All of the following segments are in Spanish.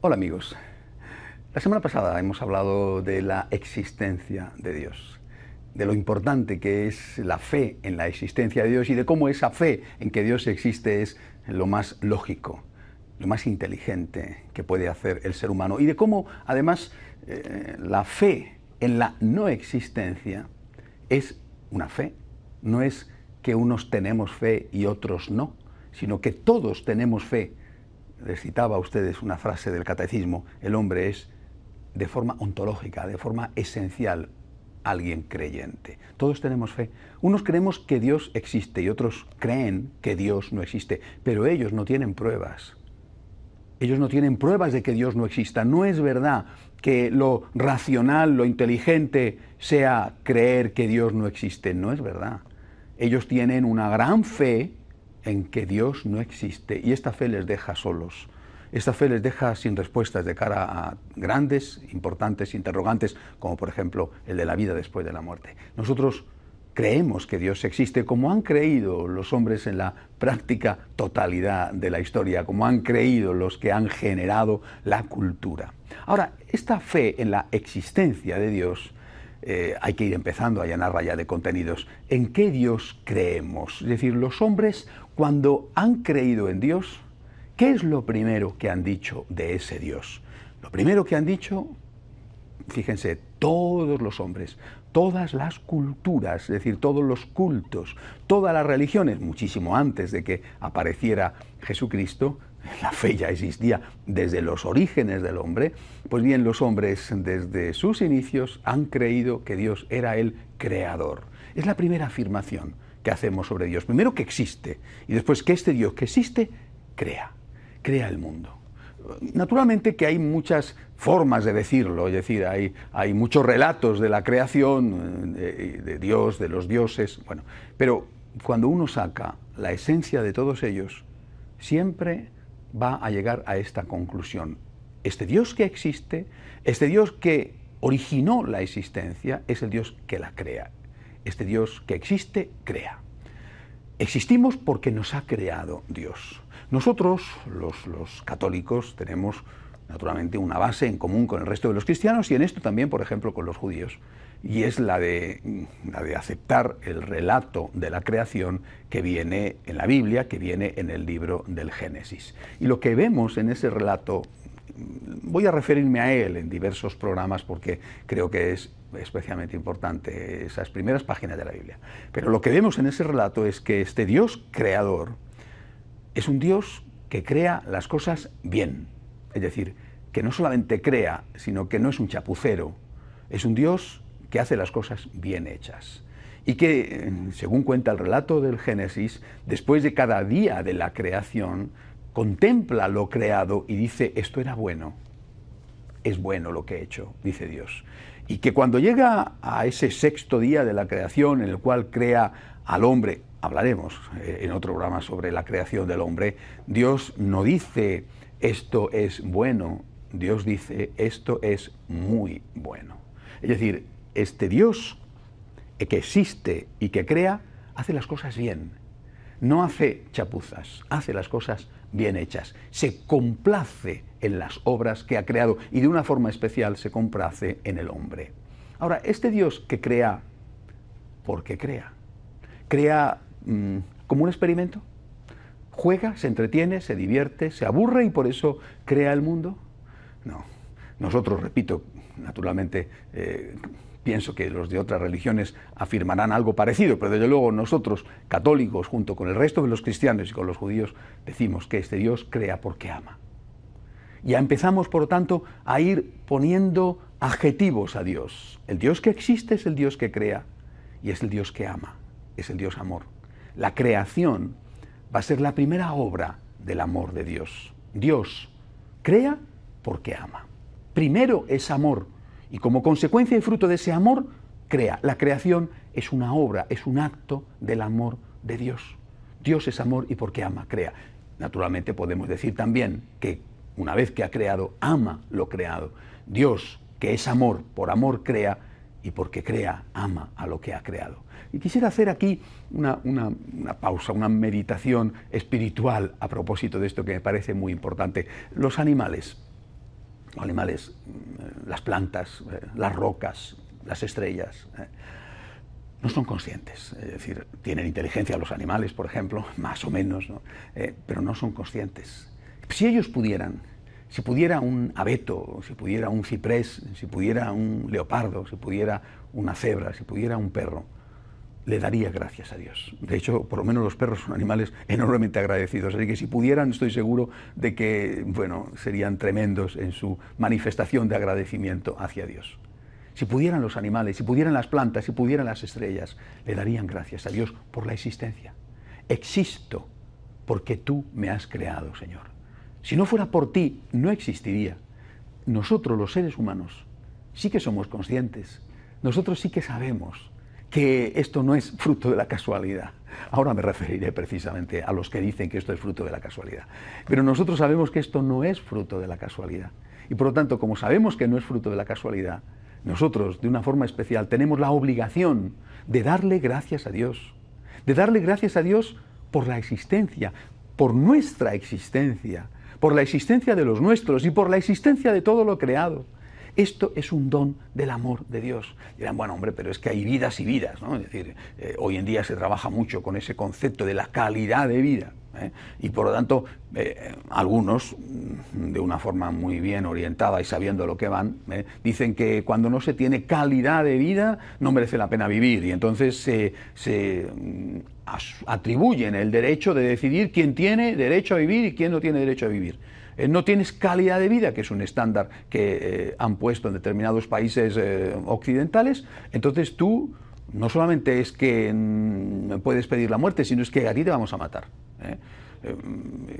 Hola amigos, la semana pasada hemos hablado de la existencia de Dios, de lo importante que es la fe en la existencia de Dios y de cómo esa fe en que Dios existe es lo más lógico, lo más inteligente que puede hacer el ser humano y de cómo además la fe en la no existencia es una fe, no es que unos tenemos fe y otros no, sino que todos tenemos fe. Les citaba a ustedes una frase del catecismo: el hombre es de forma ontológica, de forma esencial, alguien creyente. Todos tenemos fe. Unos creemos que Dios existe y otros creen que Dios no existe, pero ellos no tienen pruebas. Ellos no tienen pruebas de que Dios no exista. No es verdad que lo racional, lo inteligente sea creer que Dios no existe. No es verdad. Ellos tienen una gran fe en que Dios no existe y esta fe les deja solos. Esta fe les deja sin respuestas de cara a grandes, importantes interrogantes, como por ejemplo el de la vida después de la muerte. Nosotros creemos que Dios existe, como han creído los hombres en la práctica totalidad de la historia, como han creído los que han generado la cultura. Ahora, esta fe en la existencia de Dios, hay que ir empezando a llenarla ya de contenidos. ¿En qué Dios creemos? Es decir, los hombres, cuando han creído en Dios, ¿qué es lo primero que han dicho de ese Dios? Lo primero que han dicho, fíjense, todos los hombres, todas las culturas, es decir, todos los cultos, todas las religiones, muchísimo antes de que apareciera Jesucristo, la fe ya existía desde los orígenes del hombre. Pues bien, los hombres desde sus inicios han creído que Dios era el creador. Es la primera afirmación que hacemos sobre Dios. Primero, que existe, y después que este Dios que existe crea el mundo. Naturalmente que hay muchas formas de decirlo, es decir, hay muchos relatos de la creación, de Dios, de los dioses, bueno, pero cuando uno saca la esencia de todos ellos, siempre va a llegar a esta conclusión: este Dios que existe, este Dios que originó la existencia, es el Dios que la crea. Este Dios que existe, crea. Existimos porque nos ha creado Dios. Nosotros, los católicos, tenemos naturalmente una base en común con el resto de los cristianos y en esto también, por ejemplo, con los judíos. Y es la de aceptar el relato de la creación que viene en la Biblia, que viene en el libro del Génesis. Y lo que vemos en ese relato, voy a referirme a él en diversos programas porque creo que es especialmente importante, esas primeras páginas de la Biblia. Pero lo que vemos en ese relato es que este Dios creador es un Dios que crea las cosas bien. Es decir, que no solamente crea, sino que no es un chapucero. Es un Dios que hace las cosas bien hechas. Y que, según cuenta el relato del Génesis, después de cada día de la creación, contempla lo creado y dice: esto era bueno. Es bueno lo que he hecho, dice Dios. Y que cuando llega a ese sexto día de la creación, en el cual crea al hombre, hablaremos en otro programa sobre la creación del hombre, Dios no dice esto es bueno, Dios dice esto es muy bueno. Es decir, este Dios que existe y que crea, hace las cosas bien. No hace chapuzas, hace las cosas bien hechas. Se complace en las obras que ha creado y de una forma especial se complace en el hombre. Ahora, este Dios que crea, ¿por qué crea? ¿Crea como un experimento? ¿Juega, se entretiene, se divierte, se aburre y por eso crea el mundo? No. Nosotros, repito, naturalmente, pienso que los de otras religiones afirmarán algo parecido, pero desde luego nosotros, católicos, junto con el resto de los cristianos y con los judíos, decimos que este Dios crea porque ama. Ya empezamos, por lo tanto, a ir poniendo adjetivos a Dios. El Dios que existe es el Dios que crea y es el Dios que ama, es el Dios amor. La creación va a ser la primera obra del amor de Dios. Dios crea porque ama. Primero es amor y como consecuencia y fruto de ese amor, crea. La creación es una obra, es un acto del amor de Dios. Dios es amor y porque ama, crea. Naturalmente podemos decir también que una vez que ha creado, ama lo creado. Dios, que es amor, por amor crea y porque crea, ama a lo que ha creado. Y quisiera hacer aquí una pausa, una meditación espiritual a propósito de esto que me parece muy importante. Los animales Los animales, las plantas, las rocas, las estrellas, no son conscientes. Es decir, tienen inteligencia los animales, por ejemplo, más o menos, ¿no? Pero no son conscientes. Si ellos pudieran, si pudiera un abeto, si pudiera un ciprés, si pudiera un leopardo, si pudiera una cebra, si pudiera un perro, le daría gracias a Dios. De hecho, por lo menos los perros son animales enormemente agradecidos, así que si pudieran, estoy seguro de que, bueno, serían tremendos en su manifestación de agradecimiento hacia Dios. Si pudieran los animales, si pudieran las plantas, si pudieran las estrellas, le darían gracias a Dios por la existencia. Existo porque tú me has creado, Señor. Si no fuera por ti, no existiría. Nosotros, los seres humanos, sí que somos conscientes. Nosotros sí que sabemos que esto no es fruto de la casualidad. Ahora me referiré precisamente a los que dicen que esto es fruto de la casualidad. Pero nosotros sabemos que esto no es fruto de la casualidad. Y por lo tanto, como sabemos que no es fruto de la casualidad, nosotros, de una forma especial, tenemos la obligación de darle gracias a Dios. De darle gracias a Dios por la existencia, por nuestra existencia, por la existencia de los nuestros y por la existencia de todo lo creado. Esto es un don del amor de Dios. Dirán, bueno, hombre, pero es que hay vidas y vidas, ¿no? Es decir, hoy en día se trabaja mucho con ese concepto de la calidad de vida, y por lo tanto, algunos, de una forma muy bien orientada y sabiendo lo que van, dicen que cuando no se tiene calidad de vida, no merece la pena vivir, y entonces se atribuyen el derecho de decidir quién tiene derecho a vivir y quién no tiene derecho a vivir. No tienes calidad de vida, que es un estándar que han puesto en determinados países occidentales, entonces tú no solamente es que puedes pedir la muerte, sino es que a ti te vamos a matar.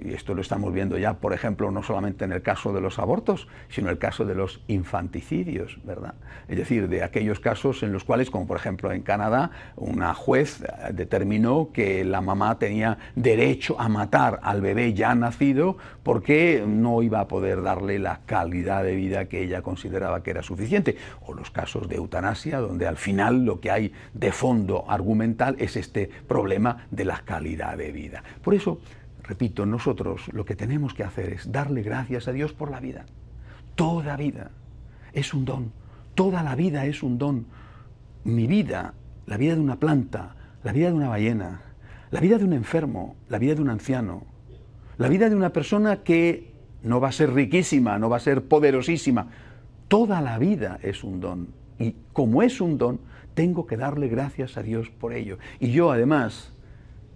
Y esto lo estamos viendo ya, por ejemplo, no solamente en el caso de los abortos, sino en el caso de los infanticidios, ¿verdad? Es decir, de aquellos casos en los cuales, como por ejemplo en Canadá, una juez determinó que la mamá tenía derecho a matar al bebé ya nacido porque no iba a poder darle la calidad de vida que ella consideraba que era suficiente. O los casos de eutanasia, donde al final lo que hay de fondo argumental es este problema de la calidad de vida. Por eso, repito, nosotros lo que tenemos que hacer es darle gracias a Dios por la vida. Toda vida es un don, toda la vida es un don. Mi vida, la vida de una planta, la vida de una ballena, la vida de un enfermo, la vida de un anciano, la vida de una persona que no va a ser riquísima, no va a ser poderosísima. Toda la vida es un don. Y como es un don, tengo que darle gracias a Dios por ello. Y yo además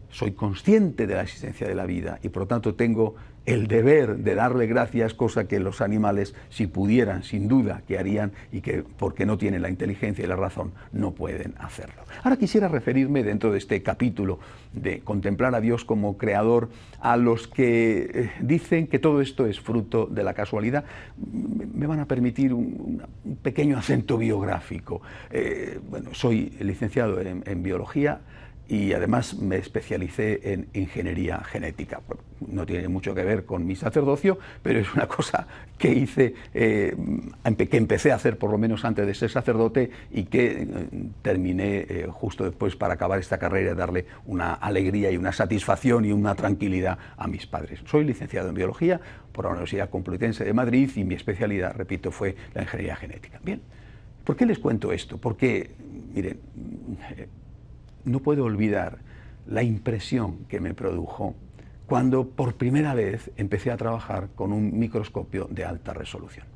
soy consciente de la existencia de la vida y por lo tanto tengo el deber de darle gracias, cosa que los animales, si pudieran, sin duda que harían, y que porque no tienen la inteligencia y la razón no pueden hacerlo. Ahora quisiera referirme, dentro de este capítulo de contemplar a Dios como creador, a los que dicen que todo esto es fruto de la casualidad. Me van a permitir un pequeño acento biográfico. Bueno, soy licenciado en biología, y además me especialicé en ingeniería genética. No tiene mucho que ver con mi sacerdocio, pero es una cosa que hice, que empecé a hacer por lo menos antes de ser sacerdote y que terminé justo después para acabar esta carrera y darle una alegría y una satisfacción y una tranquilidad a mis padres. Soy licenciado en biología por la Universidad Complutense de Madrid y mi especialidad, repito, fue la ingeniería genética. Bien, ¿por qué les cuento esto? Porque, miren, no puedo olvidar la impresión que me produjo cuando por primera vez empecé a trabajar con un microscopio de alta resolución.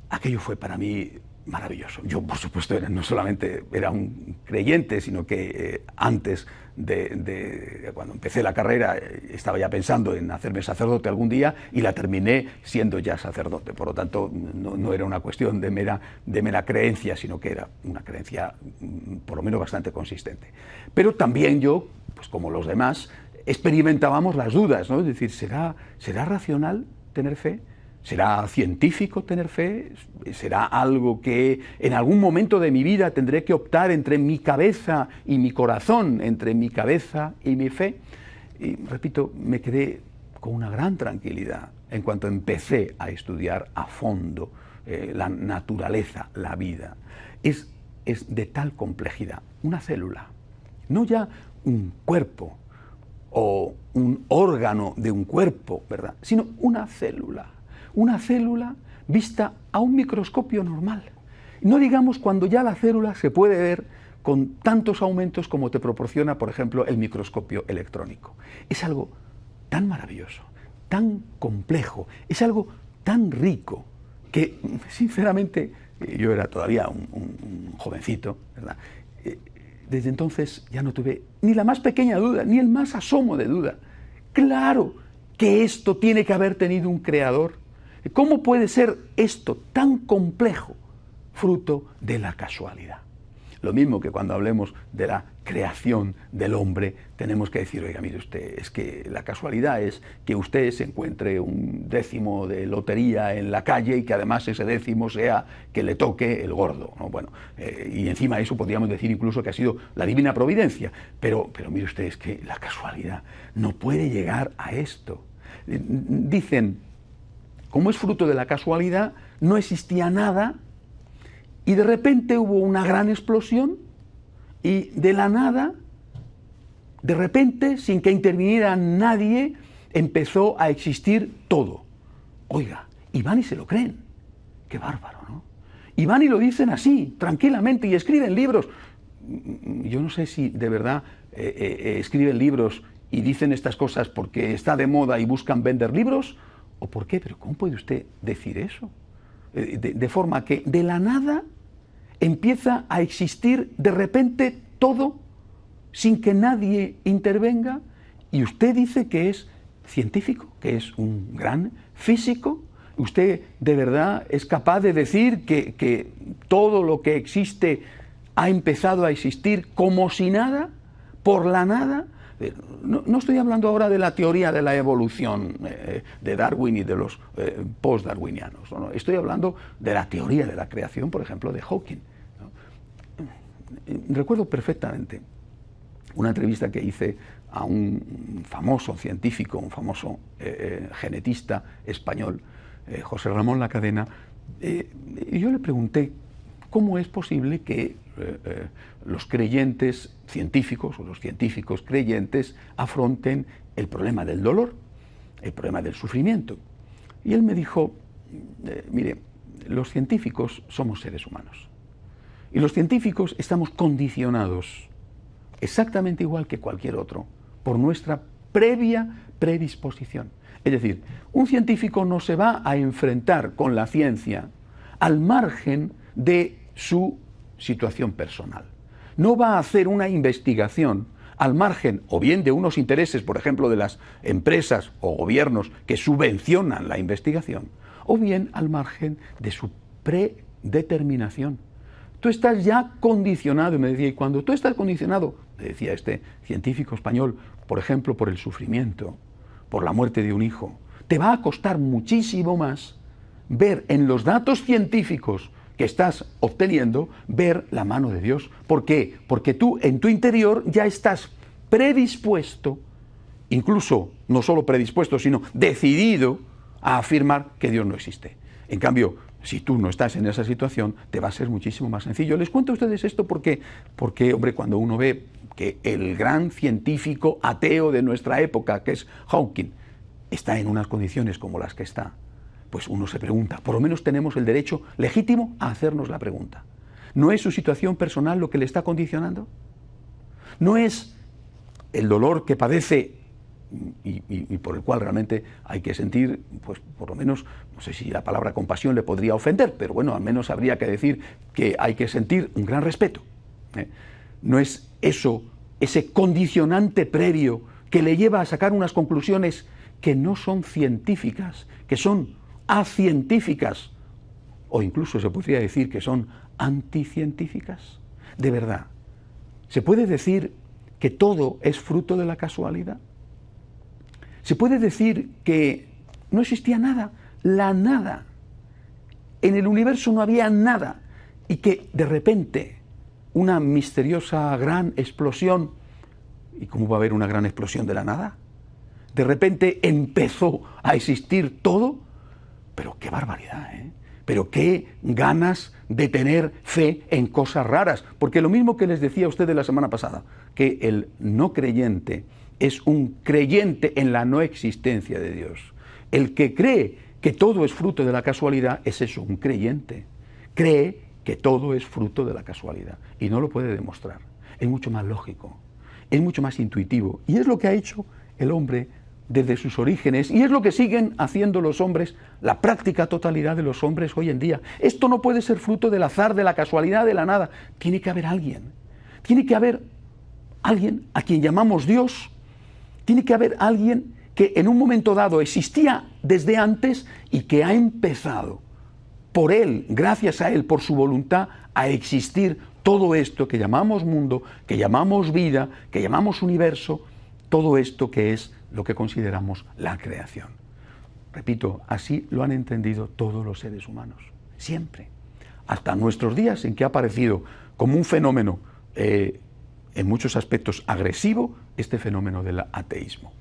Aquello fue para mí maravilloso. Yo, por supuesto, no solamente era un creyente, sino que antes de cuando empecé la carrera estaba ya pensando en hacerme sacerdote algún día y la terminé siendo ya sacerdote. Por lo tanto, no era una cuestión de mera creencia, sino que era una creencia por lo menos bastante consistente. Pero también yo, pues como los demás, experimentábamos las dudas, ¿no? Es decir, ¿será racional tener fe? ¿Será científico tener fe? ¿Será algo que en algún momento de mi vida tendré que optar entre mi cabeza y mi corazón, entre mi cabeza y mi fe? Y repito, me quedé con una gran tranquilidad en cuanto empecé a estudiar a fondo la naturaleza, la vida. Es de tal complejidad. Una célula, no ya un cuerpo o un órgano de un cuerpo, ¿verdad?, sino una célula. una célula vista a un microscopio normal. No digamos cuando ya la célula se puede ver con tantos aumentos como te proporciona, por ejemplo, el microscopio electrónico. Es algo tan maravilloso, tan complejo, es algo tan rico que, sinceramente, yo era todavía un jovencito, ¿verdad? Desde entonces ya no tuve ni la más pequeña duda, ni el más asomo de duda. Claro que esto tiene que haber tenido un creador. ¿Cómo puede ser esto tan complejo fruto de la casualidad? Lo mismo que cuando hablemos de la creación del hombre, tenemos que decir, oiga, mire usted, es que la casualidad es que usted se encuentre un décimo de lotería en la calle y que además ese décimo sea que le toque el gordo, ¿no? Bueno, y encima de eso podríamos decir incluso que ha sido la divina providencia, pero mire usted, es que la casualidad no puede llegar a esto. Dicen, como es fruto de la casualidad, no existía nada, y de repente hubo una gran explosión y de la nada, de repente, sin que interviniera nadie, empezó a existir todo. Oiga, y van y se lo creen. Qué bárbaro, ¿no? Y van y lo dicen así, tranquilamente, y escriben libros. Yo no sé si de verdad escriben libros y dicen estas cosas porque está de moda y buscan vender libros, o por qué, pero ¿cómo puede usted decir eso? De forma que de la nada empieza a existir de repente todo sin que nadie intervenga, y usted dice que es científico, que es un gran físico. ¿Usted de verdad es capaz de decir que todo lo que existe ha empezado a existir como si nada, por la nada? No estoy hablando ahora de la teoría de la evolución de Darwin y de los post-darwinianos, no, estoy hablando de la teoría de la creación, por ejemplo, de Hawking, ¿no? Recuerdo perfectamente una entrevista que hice a un famoso científico, un famoso genetista español, José Ramón Lacadena, y yo le pregunté cómo es posible que los creyentes científicos o los científicos creyentes afronten el problema del dolor, el problema del sufrimiento. Y él me dijo, mire, los científicos somos seres humanos y los científicos estamos condicionados exactamente igual que cualquier otro por nuestra previa predisposición. Es decir, un científico no se va a enfrentar con la ciencia al margen de su situación personal. No va a hacer una investigación al margen o bien de unos intereses, por ejemplo, de las empresas o gobiernos que subvencionan la investigación, o bien al margen de su predeterminación. Tú estás ya condicionado, y me decía, y cuando tú estás condicionado, me decía este científico español, por ejemplo, por el sufrimiento, por la muerte de un hijo, te va a costar muchísimo más ver en los datos científicos que estás obteniendo, ver la mano de Dios. ¿Por qué? Porque tú en tu interior ya estás predispuesto, incluso no solo predispuesto, sino decidido a afirmar que Dios no existe. En cambio, si tú no estás en esa situación, te va a ser muchísimo más sencillo. Les cuento a ustedes esto porque, hombre, cuando uno ve que el gran científico ateo de nuestra época, que es Hawking, está en unas condiciones como las que está, pues uno se pregunta, por lo menos tenemos el derecho legítimo a hacernos la pregunta. ¿No es su situación personal lo que le está condicionando? ¿No es el dolor que padece y por el cual realmente hay que sentir, pues por lo menos, no sé si la palabra compasión le podría ofender, pero bueno, al menos habría que decir que hay que sentir un gran respeto, ¿eh? ¿No es eso, ese condicionante previo que le lleva a sacar unas conclusiones que no son científicas, que son acientíficas, o incluso se podría decir que son anticientíficas? De verdad, ¿se puede decir que todo es fruto de la casualidad? ¿Se puede decir que no existía nada, la nada? En el universo no había nada y que de repente una misteriosa gran explosión, ¿y cómo va a haber una gran explosión de la nada? De repente empezó a existir todo. Pero qué barbaridad, ¿eh? Pero qué ganas de tener fe en cosas raras. Porque lo mismo que les decía a ustedes la semana pasada, que el no creyente es un creyente en la no existencia de Dios. El que cree que todo es fruto de la casualidad, es eso, un creyente. Cree que todo es fruto de la casualidad y no lo puede demostrar. Es mucho más lógico, es mucho más intuitivo y es lo que ha hecho el hombre desde sus orígenes y es lo que siguen haciendo los hombres, la práctica totalidad de los hombres hoy en día. Esto no puede ser fruto del azar, de la casualidad, de la nada. Tiene que haber alguien. Tiene que haber alguien a quien llamamos Dios. Tiene que haber alguien que en un momento dado existía desde antes y que ha empezado por Él, gracias a Él, por su voluntad, a existir todo esto que llamamos mundo, que llamamos vida, que llamamos universo, todo esto que es lo que consideramos la creación. Repito, así lo han entendido todos los seres humanos, siempre. Hasta nuestros días en que ha aparecido como un fenómeno en muchos aspectos agresivo, este fenómeno del ateísmo.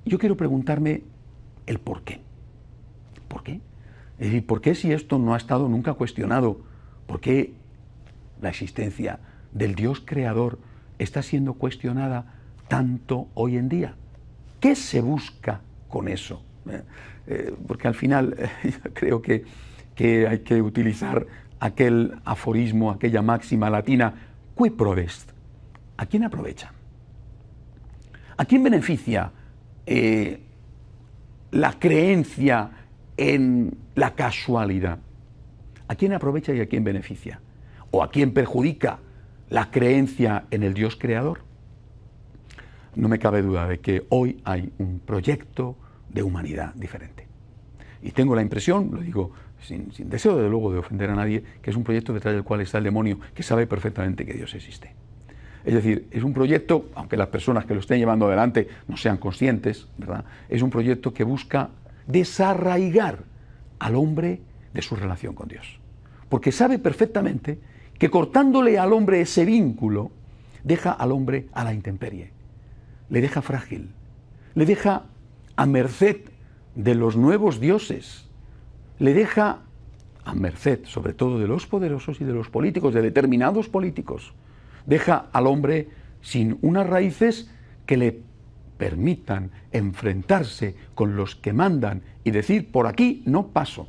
Yo quiero preguntarme el por qué. ¿Por qué? Es decir, ¿por qué si esto no ha estado nunca cuestionado? ¿Por qué la existencia del Dios creador está siendo cuestionada tanto hoy en día? ¿Qué se busca con eso? Porque al final yo creo que hay que utilizar aquel aforismo, aquella máxima latina, qui prodest. ¿A quién aprovecha? ¿A quién beneficia la creencia en la casualidad? ¿A quién aprovecha y a quién beneficia? ¿O a quién perjudica la creencia en el Dios creador? No me cabe duda de que hoy hay un proyecto de humanidad diferente. Y tengo la impresión, lo digo sin deseo desde luego de ofender a nadie, que es un proyecto detrás del cual está el demonio, que sabe perfectamente que Dios existe. Es decir, es un proyecto, aunque las personas que lo estén llevando adelante no sean conscientes, ¿verdad? Es un proyecto que busca desarraigar al hombre de su relación con Dios. Porque sabe perfectamente que cortándole al hombre ese vínculo, deja al hombre a la intemperie, le deja frágil, le deja a merced de los nuevos dioses, le deja a merced sobre todo de los poderosos y de los políticos, de determinados políticos. Deja al hombre sin unas raíces que le permitan enfrentarse con los que mandan y decir, por aquí no paso.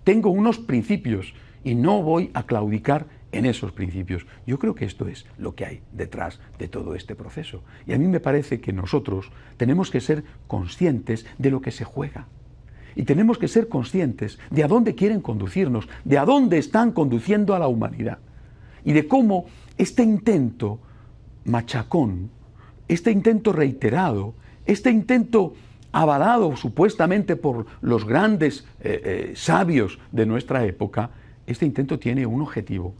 Tengo unos principios y no voy a claudicar en esos principios. Yo creo que esto es lo que hay detrás de todo este proceso. Y a mí me parece que nosotros tenemos que ser conscientes de lo que se juega. Y tenemos que ser conscientes de a dónde quieren conducirnos, de a dónde están conduciendo a la humanidad. Y de cómo este intento machacón, este intento reiterado, este intento avalado supuestamente por los grandes sabios de nuestra época, este intento tiene un objetivo.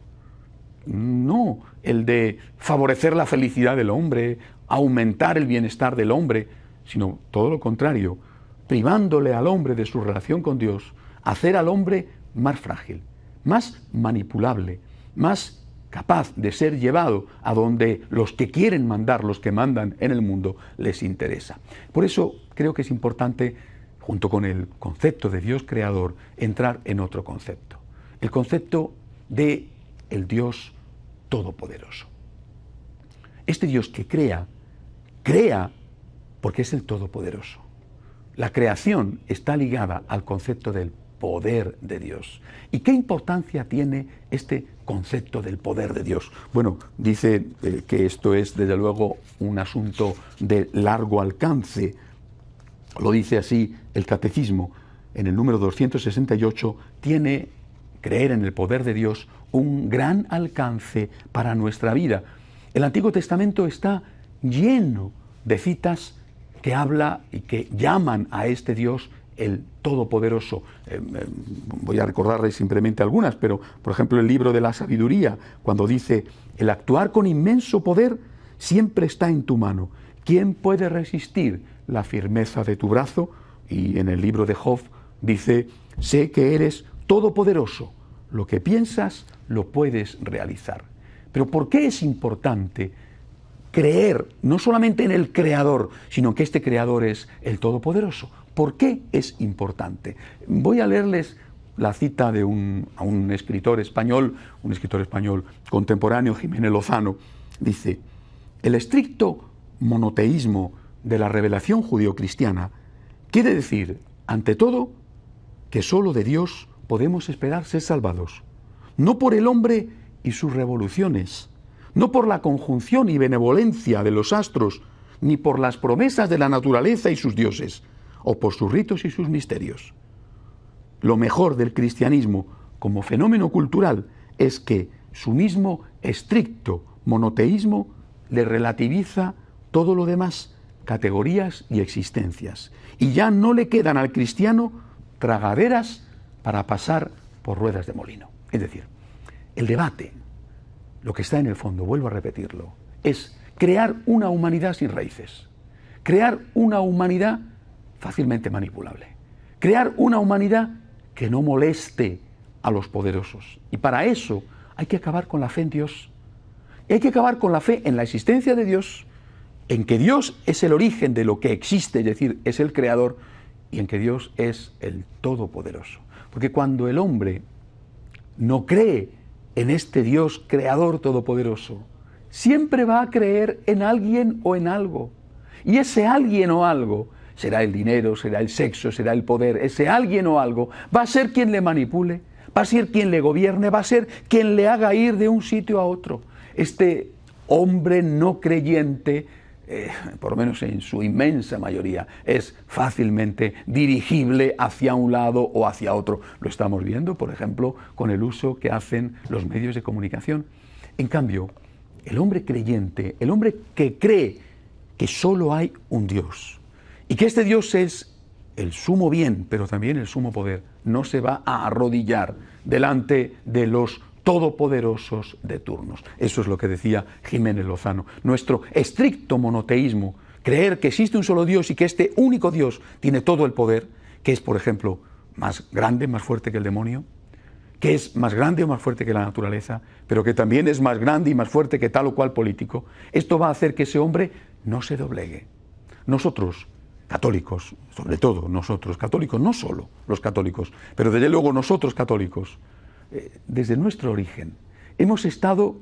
No el de favorecer la felicidad del hombre, aumentar el bienestar del hombre, sino todo lo contrario, privándole al hombre de su relación con Dios, hacer al hombre más frágil, más manipulable, más capaz de ser llevado a donde los que quieren mandar, los que mandan en el mundo, les interesa. Por eso creo que es importante, junto con el concepto de Dios creador, entrar en otro concepto. El concepto de el Dios todopoderoso. Este Dios que crea porque es el todopoderoso. La creación está ligada al concepto del poder de Dios. ¿Y qué importancia tiene este concepto del poder de Dios? Bueno, dice que esto es desde luego un asunto de largo alcance. Lo dice así el Catecismo. En el número 268 tiene creer en el poder de Dios un gran alcance para nuestra vida. El Antiguo Testamento está lleno de citas que habla y que llaman a este Dios el Todopoderoso. Voy a recordarles simplemente algunas, pero por ejemplo el libro de la sabiduría, cuando dice, el actuar con inmenso poder siempre está en tu mano. ¿Quién puede resistir la firmeza de tu brazo? Y en el libro de Job dice, sé que eres todopoderoso, lo que piensas lo puedes realizar. Pero ¿por qué es importante creer no solamente en el Creador, sino que este Creador es el Todopoderoso? ¿Por qué es importante? Voy a leerles la cita de un escritor español contemporáneo, Jiménez Lozano. Dice, el estricto monoteísmo de la revelación judeocristiana quiere decir, ante todo, que solo de Dios podemos esperar ser salvados, no por el hombre y sus revoluciones, no por la conjunción y benevolencia de los astros, ni por las promesas de la naturaleza y sus dioses, o por sus ritos y sus misterios. Lo mejor del cristianismo como fenómeno cultural es que su mismo estricto monoteísmo le relativiza todo lo demás, categorías y existencias, y ya no le quedan al cristiano tragaderas para pasar por ruedas de molino. Es decir, el debate, lo que está en el fondo, vuelvo a repetirlo, es crear una humanidad sin raíces, crear una humanidad fácilmente manipulable, crear una humanidad que no moleste a los poderosos. Y para eso hay que acabar con la fe en Dios. Y hay que acabar con la fe en la existencia de Dios, en que Dios es el origen de lo que existe, es decir, es el creador, y en que Dios es el todopoderoso. Porque cuando el hombre no cree en este Dios creador todopoderoso, siempre va a creer en alguien o en algo. Y ese alguien o algo será el dinero, será el sexo, será el poder. Ese alguien o algo va a ser quien le manipule, va a ser quien le gobierne, va a ser quien le haga ir de un sitio a otro. Este hombre no creyente, por lo menos en su inmensa mayoría, es fácilmente dirigible hacia un lado o hacia otro. Lo estamos viendo, por ejemplo, con el uso que hacen los medios de comunicación. En cambio, el hombre creyente, el hombre que cree que solo hay un Dios y que este Dios es el sumo bien, pero también el sumo poder, no se va a arrodillar delante de los todopoderosos de turnos. Eso es lo que decía Jiménez Lozano. Nuestro estricto monoteísmo, creer que existe un solo Dios y que este único Dios tiene todo el poder, que es, por ejemplo, más grande, más fuerte que el demonio, que es más grande o más fuerte que la naturaleza, pero que también es más grande y más fuerte que tal o cual político, esto va a hacer que ese hombre no se doblegue. Nosotros, católicos, sobre todo nosotros, católicos, no solo los católicos, pero desde luego nosotros católicos, desde nuestro origen, hemos estado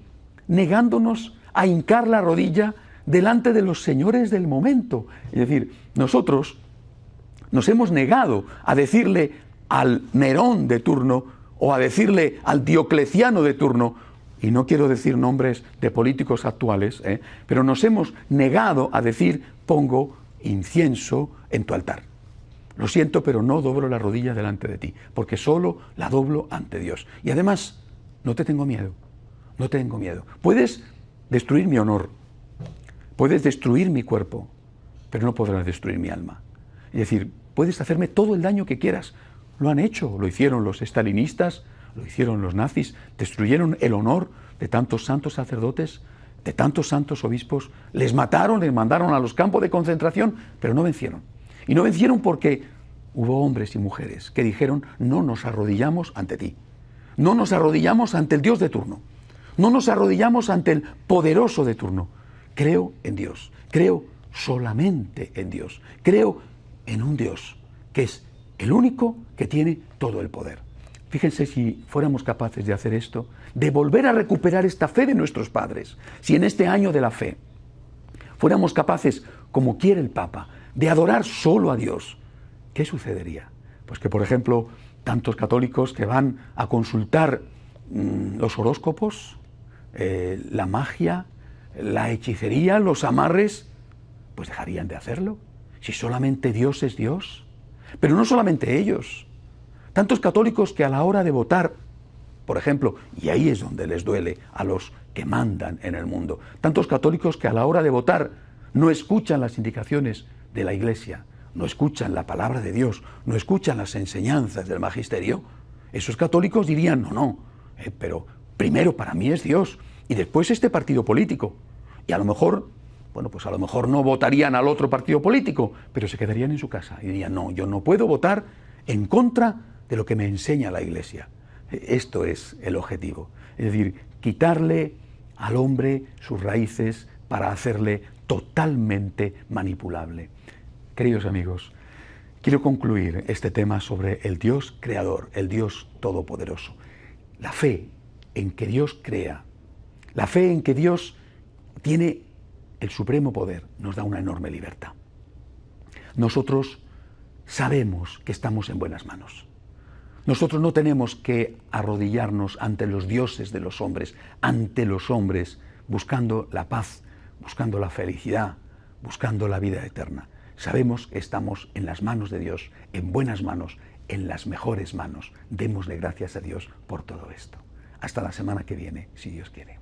negándonos a hincar la rodilla delante de los señores del momento. Es decir, nosotros nos hemos negado a decirle al Nerón de turno o a decirle al Diocleciano de turno, y no quiero decir nombres de políticos actuales, pero nos hemos negado a decir, pongo incienso en tu altar. Lo siento, pero no doblo la rodilla delante de ti, porque solo la doblo ante Dios. Y además, no te tengo miedo, no tengo miedo. Puedes destruir mi honor, puedes destruir mi cuerpo, pero no podrás destruir mi alma. Es decir, puedes hacerme todo el daño que quieras. Lo han hecho, lo hicieron los estalinistas, lo hicieron los nazis, destruyeron el honor de tantos santos sacerdotes, de tantos santos obispos, les mataron, les mandaron a los campos de concentración, pero no vencieron. Y no vencieron porque hubo hombres y mujeres que dijeron, no nos arrodillamos ante ti, no nos arrodillamos ante el Dios de turno, no nos arrodillamos ante el poderoso de turno. Creo en Dios, creo solamente en Dios, creo en un Dios que es el único que tiene todo el poder. Fíjense si fuéramos capaces de hacer esto, de volver a recuperar esta fe de nuestros padres, si en este año de la fe fuéramos capaces, como quiere el Papa, de adorar solo a Dios, ¿qué sucedería? Pues que, por ejemplo, tantos católicos que van a consultar los horóscopos, la magia, la hechicería, los amarres, pues dejarían de hacerlo, si solamente Dios es Dios. Pero no solamente ellos, tantos católicos que a la hora de votar, por ejemplo, y ahí es donde les duele a los que mandan en el mundo, tantos católicos que a la hora de votar no escuchan las indicaciones de la Iglesia, no escuchan la palabra de Dios, no escuchan las enseñanzas del magisterio, esos católicos dirían, no, pero primero para mí es Dios y después este partido político. Y a lo mejor, pues a lo mejor no votarían al otro partido político, pero se quedarían en su casa y dirían, no, yo no puedo votar en contra de lo que me enseña la Iglesia. Esto es el objetivo, es decir, quitarle al hombre sus raíces para hacerle totalmente manipulable. Queridos amigos, quiero concluir este tema sobre el Dios creador, el Dios todopoderoso. La fe en que Dios crea, la fe en que Dios tiene el supremo poder, nos da una enorme libertad. Nosotros sabemos que estamos en buenas manos. Nosotros no tenemos que arrodillarnos ante los dioses de los hombres, buscando la paz, buscando la felicidad, buscando la vida eterna. Sabemos que estamos en las manos de Dios, en buenas manos, en las mejores manos. Démosle gracias a Dios por todo esto. Hasta la semana que viene, si Dios quiere.